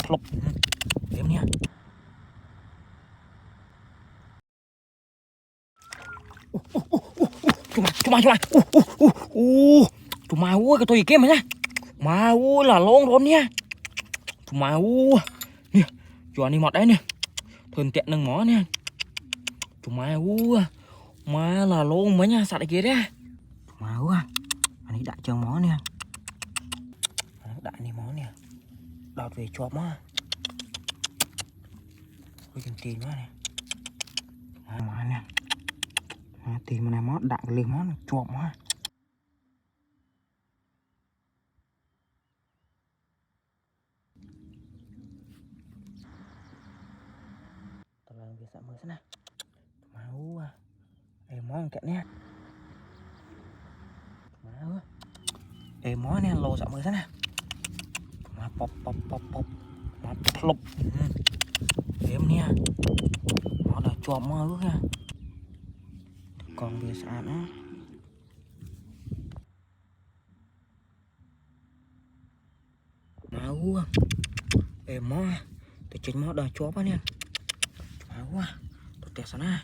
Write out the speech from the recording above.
lục em nha. Cuma cuma cái tôi kia mày nha. Mà là lông rồi nha. Mà nè, cho anh một đấy nè. Thuần tiện nâng mỏ nè. Mà là lông mấy nha, sạch kia đấy. Mà anh ấy đại chờ mỏ nè. Đại này mỏ nè. Đọt về chọp á. Ôi chừng tiền quá nè. Mà nè. Tiền mà này món đại liền món chọp quá. Tao làm việc sẵn mới xem nè. Máu em món kẹt nè. Máu em món nè lô sẵn mới xem nè. Mà pop mà lục em nè. Nó đã chọp mơ ước nha. Còn việc sẵn á. Máu em món tôi chính món đã chọp á nè. Máu tôi tẹt sẵn á.